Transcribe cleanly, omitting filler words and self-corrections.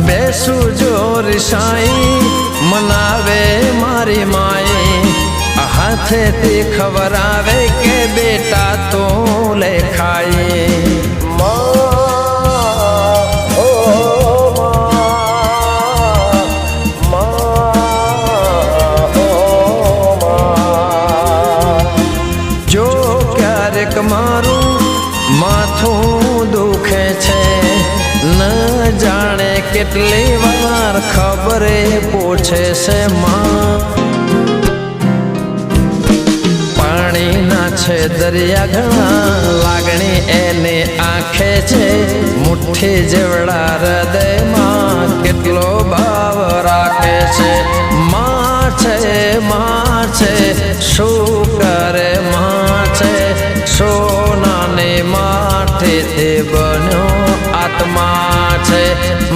બેસું જોર સાઈ મનાવે મારી માઈ હાથેથી ખબર આવે કે બેટા તો લે ખાઈ જો ક્યારેક મારું માથું દુખે છે ન જાણે કેટલી વાર ખબરે પૂછે છે માં પાણીના છે દરિયા ઘણા લાગણી એને આંખે છે મુઠ્ઠી જેવડા હૃદયમાં કેટલો ભાવ રાખે છે માં છે શું કરે માં છે સોનાની માટીથી બન્યો આત્મા છે।